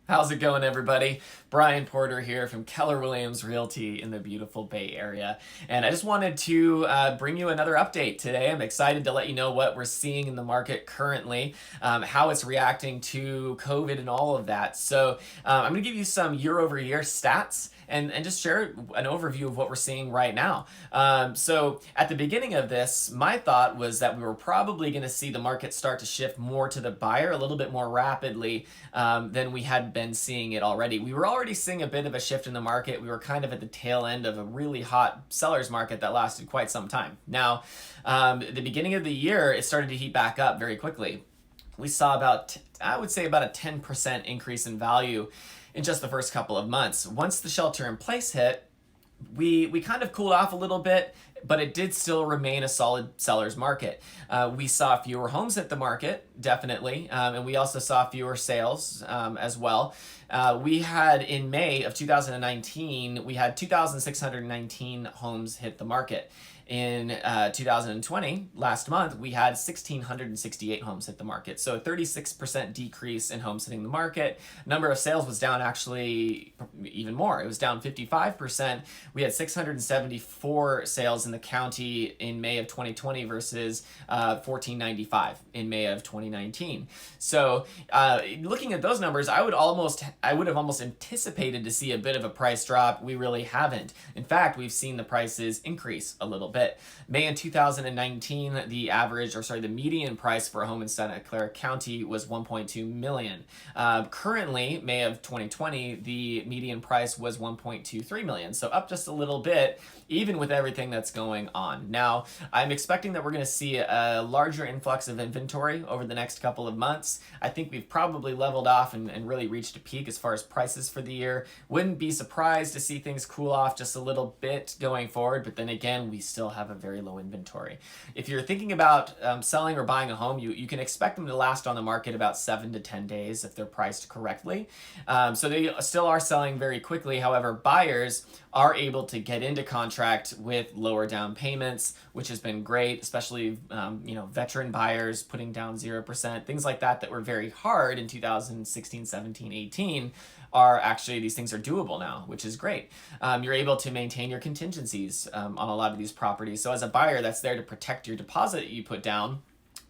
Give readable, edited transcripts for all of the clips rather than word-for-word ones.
How's it going, everybody? Brian Porter here from Keller Williams Realty in the beautiful Bay Area. And I just wanted to bring you another update today. I'm excited to let you know what we're seeing in the market currently, how it's reacting to COVID and all of that. So I'm going to give you some year-over-year stats and just share an overview of what we're seeing right now. So at the beginning of this, my thought was that we were probably going to see the market start to shift more to the buyer a little bit more rapidly than we had been seeing it already. We were already seeing a bit of a shift in the market. We were kind of at the tail end of a really hot seller's market that lasted quite some time. Now, at the beginning of the year, it started to heat back up very quickly. We saw I would say about a 10% increase in value in just the first couple of months. Once the shelter in place hit, we kind of cooled off a little bit, but it did still remain a solid seller's market. We saw fewer homes hit the market, definitely, and we also saw fewer sales as well. We had in May of 2019, we had 2,619 homes hit the market. In 2020, last month, we had 1,668 homes hit the market. So a 36% decrease in homes hitting the market. Number of sales was down actually even more. It was down 55%. We had 674 sales in the county in May of 2020 versus 1,495 in May of 2019. So looking at those numbers, I would have almost anticipated to see a bit of a price drop. We really haven't. In fact, we've seen the prices increase a little bit. May in 2019, the median price for a home in Santa Clara County was $1.2 million. Currently, May of 2020, the median price was $1.23 million. So up just a little bit, even with everything that's going on. Now, I'm expecting that we're going to see a larger influx of inventory over the next couple of months. I think we've probably leveled off and really reached a peak as far as prices for the year. Wouldn't be surprised to see things cool off just a little bit going forward, but then again, we still have a very low inventory. If you're thinking about selling or buying a home, you can expect them to last on the market about 7 to 10 days if they're priced correctly. So they still are selling very quickly. However, buyers are able to get into contract with lower down payments, which has been great, especially veteran buyers putting down 0%, things like that were very hard in 2016, 17, 18 these things are doable now, which is great. You're able to maintain your contingencies on a lot of these properties. So as a buyer, that's there to protect your deposit that you put down,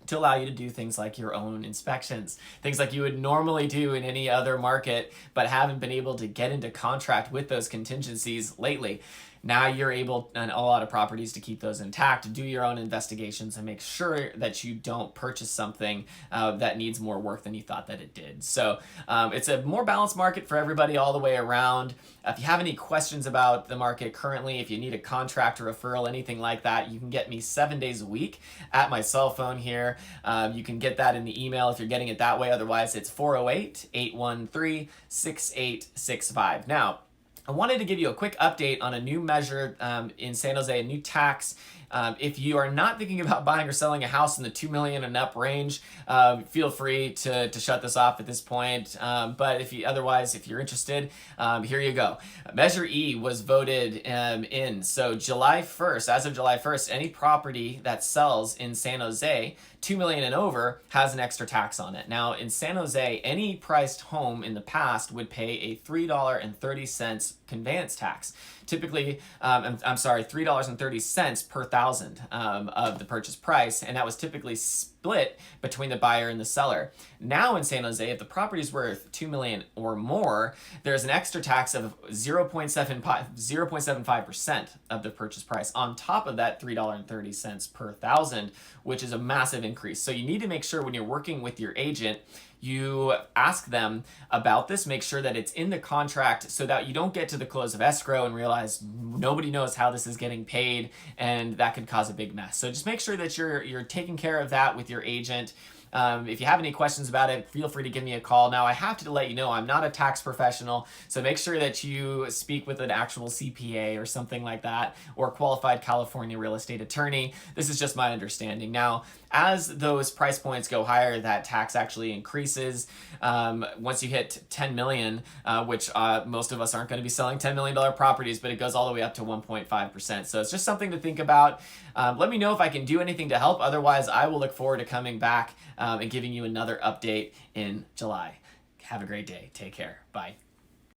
to allow you to do things like your own inspections, things like you would normally do in any other market, but haven't been able to get into contract with those contingencies lately. Now you're able, on a lot of properties, to keep those intact, to do your own investigations and make sure that you don't purchase something that needs more work than you thought that it did. So it's a more balanced market for everybody all the way around. If you have any questions about the market currently, if you need a contract or referral, anything like that, you can get me 7 days a week at my cell phone here. You can get that in the email if you're getting it that way. Otherwise, it's 408-813-6865. Now, I wanted to give you a quick update on a new measure in San Jose, a new tax. If you are not thinking about buying or selling a house in the $2 million and up range, feel free to shut this off at this point. But if you're interested, here you go. Measure E was voted in. So as of July 1st, any property that sells in San Jose, $2 million and over, has an extra tax on it. Now, in San Jose, any priced home in the past would pay a $3.30 conveyance tax. Typically, $3.30 per thousand of the purchase price, and that was typically split between the buyer and the seller. Now in San Jose, if the property is worth $2 million or more, there's an extra tax of 0.75% of the purchase price on top of that $3.30 per thousand, which is a massive increase. So you need to make sure when you're working with your agent, you ask them about this, make sure that it's in the contract so that you don't get to the close of escrow and realize nobody knows how this is getting paid, and that could cause a big mess. So just make sure that you're taking care of that with your agent. If you have any questions about it, feel free to give me a call. Now, I have to let you know I'm not a tax professional, so make sure that you speak with an actual CPA or something like that, or a qualified California real estate attorney. This is just my understanding. Now, as those price points go higher, that tax actually increases. Once you hit 10 million, which most of us aren't going to be selling $10 million properties, but it goes all the way up to 1.5%. So it's just something to think about. Let me know if I can do anything to help. Otherwise, I will look forward to coming back and giving you another update in July. Have a great day. Take care. Bye.